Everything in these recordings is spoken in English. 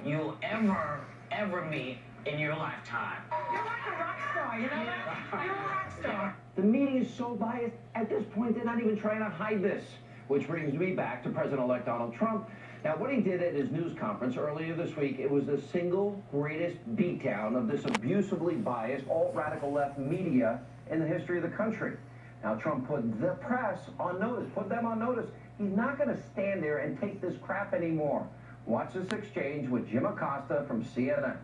you'll ever meet in your lifetime. You're like a rock star, you know that? You're a rock star. The media is so biased. At this point, they're not even trying to hide this. Which brings me back to President-elect Donald Trump. Now, what he did at his news conference earlier this week, it was the single greatest beatdown of this abusively biased alt-radical left media in the history of the country. Now, Trump put the press on notice, put them on notice. He's not going to stand there and take this crap anymore. Watch this exchange with Jim Acosta from CNN.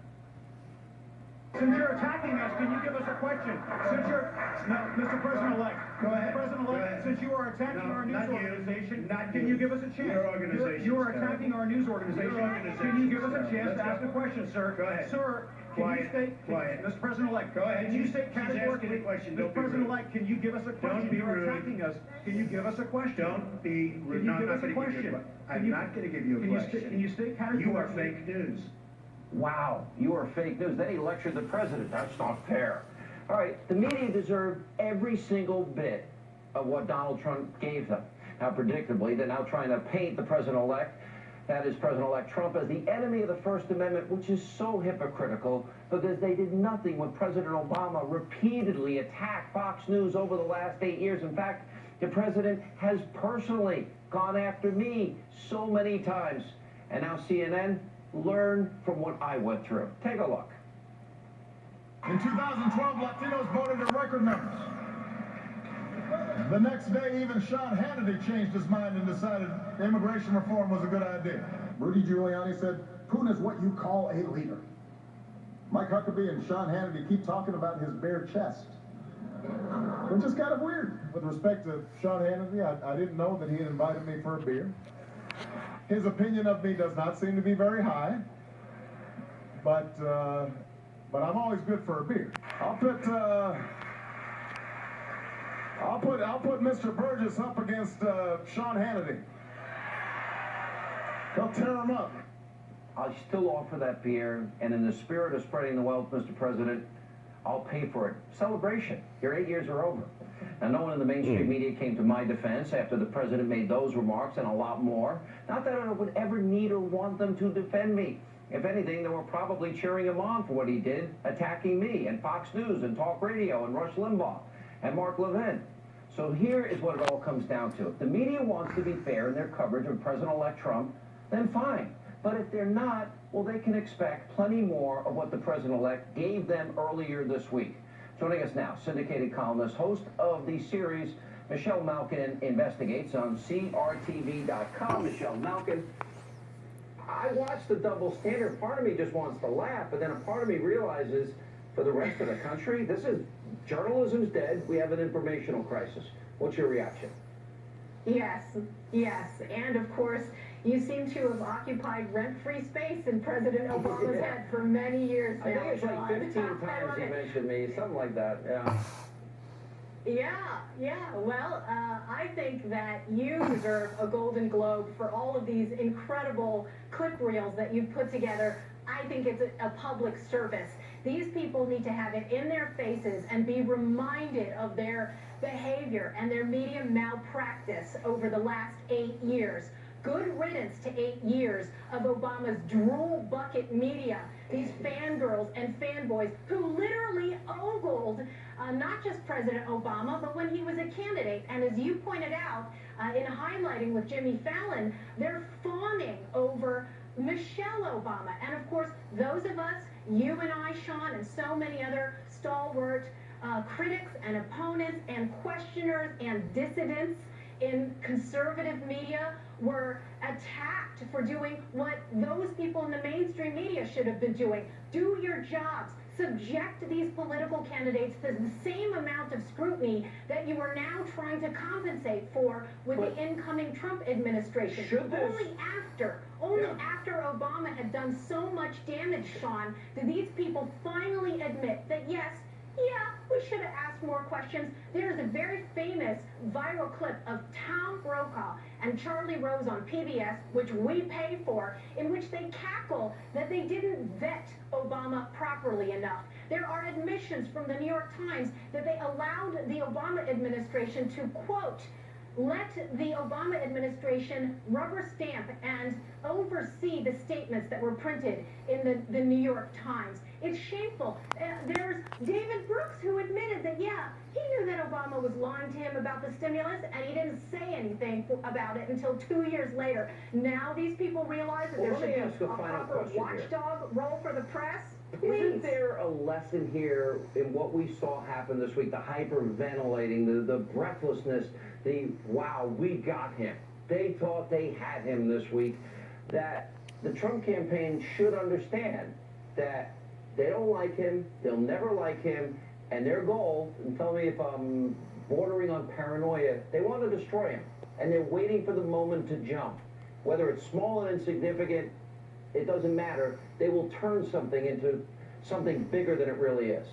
Since you're attacking us, can you give us a question? Since you're, no, Mr. President-elect, Go ahead. Mr. President-elect, since you are attacking No, our news not you. organization, Not can you. you give us a chance? Your organization You are is attacking our news organization. Your organization Can you give us is a chance Let's to ask go. a question, sir? Go ahead. Sir, can Quiet. you state, Quiet. Mr. President-elect, Go ahead. can you state She's asking categorically, a question. Mr. Don't be rude. President-elect, can you give us a question? Don't be You're rude. attacking us. Can you give us a question? Don't be rude. Can you No, give I'm us a not going to give you a question? question. I'm not going to give you a Can question. you state categorically? You are fake news. Wow, you are fake news. Then he lectured the president. That's not fair. All right, the media deserved every single bit of what Donald Trump gave them. Now, predictably, they're now trying to paint the president-elect, that is President-elect Trump, as the enemy of the First Amendment, which is so hypocritical because they did nothing when President Obama repeatedly attacked Fox News over the last 8 years. In fact, the president has personally gone after me so many times. And now CNN, learn from what I went through. Take a look. In 2012, Latinos voted in record numbers. The next day, even Sean Hannity changed his mind and decided immigration reform was a good idea. Rudy Giuliani said, Putin is what you call a leader. Mike Huckabee and Sean Hannity keep talking about his bare chest. Which is kind of weird. With respect to Sean Hannity, I didn't know that he had invited me for a beer. His opinion of me does not seem to be very high. But I'm always good for a beer. I'll put Mr. Burgess up against Sean Hannity. He'll tear him up. I'll still offer that beer, and in the spirit of spreading the wealth, Mr. President, I'll pay for it. Celebration. Your 8 years are over. Now, no one in the mainstream media came to my defense after the president made those remarks and a lot more. Not that I would ever need or want them to defend me. If anything, they were probably cheering him on for what he did, attacking me and Fox News and Talk Radio and Rush Limbaugh and Mark Levin. So here is what it all comes down to. If the media wants to be fair in their coverage of President-elect Trump, then fine. But if they're not, well, they can expect plenty more of what the president-elect gave them earlier this week. Joining us now, syndicated columnist, host of the series, Michelle Malkin Investigates on CRTV.com. Michelle Malkin. I watched the double standard. Part of me just wants to laugh, but then a part of me realizes for the rest of the country, this is journalism's dead. We have an informational crisis. What's your reaction? Yes, yes. And of course, you seem to have occupied rent-free space in President Obama's head for many years now. I think it's like 15 times he mentioned me, something like that, yeah. Yeah. Well, I think that you deserve a Golden Globe for all of these incredible clip reels that you've put together. I think it's a public service. These people need to have it in their faces and be reminded of their behavior and their media malpractice over the last 8 years. Good riddance to 8 years of Obama's drool bucket media. These fangirls and fanboys who literally ogled not just President Obama, but when he was a candidate. And as you pointed out in highlighting with Jimmy Fallon, they're fawning over Michelle Obama. And of course, those of us, you and I, Sean, and so many other stalwart critics and opponents and questioners and dissidents in conservative media were attacked for doing what those people in the mainstream media should have been doing. Do your jobs. Subject these political candidates to the same amount of scrutiny that you are now trying to compensate for with the incoming Trump administration. Only after Obama had done so much damage, Sean, did these people finally admit that, yes, we should have asked more questions. There's a very famous viral clip of Tom Brokaw and Charlie Rose on PBS, which we pay for, in which they cackle that they didn't vet Obama properly enough. There are admissions from the New York Times that they allowed the Obama administration to, quote, let the Obama administration rubber stamp and oversee the statements that were printed in the New York Times. It's shameful. There's David Brooks, who admitted that, yeah, he knew that Obama was lying to him about the stimulus, and he didn't say anything about it until 2 years later. Now these people realize that there should be a proper watchdog role for the press. Please. Isn't there a lesson here in what we saw happen this week? The hyperventilating, the breathlessness, the wow, we got him. They thought they had him this week. That the Trump campaign should understand that they don't like him, they'll never like him, and their goal, and tell me if I'm bordering on paranoia, they want to destroy him. And they're waiting for the moment to jump. Whether it's small and insignificant, it doesn't matter. They will turn something into something bigger than it really is.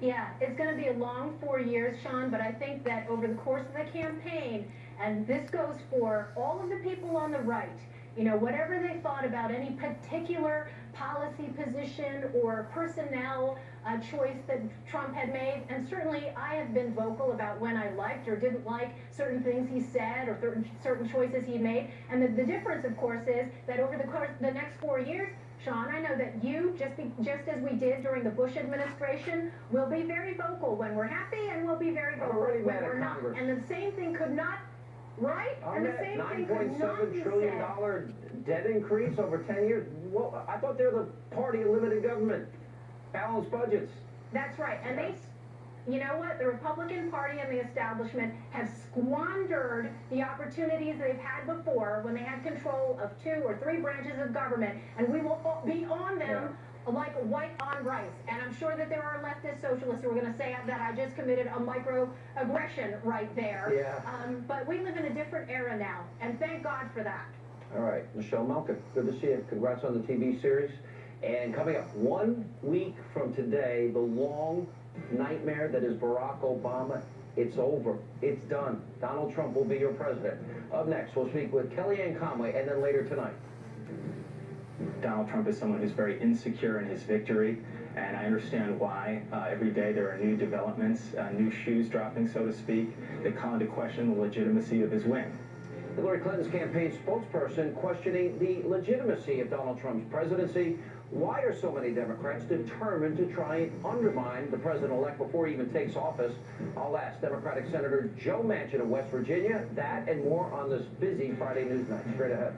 Yeah, it's going to be a long 4 years, Sean, but I think that over the course of the campaign, and this goes for all of the people on the right, you know, whatever they thought about any particular policy position or personnel choice that Trump had made, and certainly I have been vocal about when I liked or didn't like certain things he said or certain choices he made, and the difference, of course, is that over the course of the next 4 years, Sean, I know that you, just as we did during the Bush administration, will be very vocal when we're happy, and we'll be very vocal when we're not. And the same thing could not, right? And the same thing could not be $9.7 trillion debt increase over 10 years. Well, I thought they were the party of limited government, balanced budgets. That's right. And they, you know what? The Republican Party and the establishment have squandered the opportunities they've had before when they had control of 2 or 3 branches of government, and we will be on them like white on rice. And I'm sure that there are leftist socialists who are going to say that I just committed a microaggression right there. Yeah. But we live in a different era now, and thank God for that. All right, Michelle Malkin, good to see you. Congrats on the TV series. And coming up 1 week from today, the long nightmare that is Barack Obama, it's over. It's done. Donald Trump will be your president. Up next, we'll speak with Kellyanne Conway, and then later tonight. Donald Trump is someone who's very insecure in his victory, and I understand why. Every day there are new developments, new shoes dropping, so to speak, that call into question the legitimacy of his win. Hillary Clinton's campaign spokesperson questioning the legitimacy of Donald Trump's presidency. Why are so many Democrats determined to try and undermine the president-elect before he even takes office? I'll ask Democratic Senator Joe Manchin of West Virginia that and more on this busy Friday news night. Straight ahead.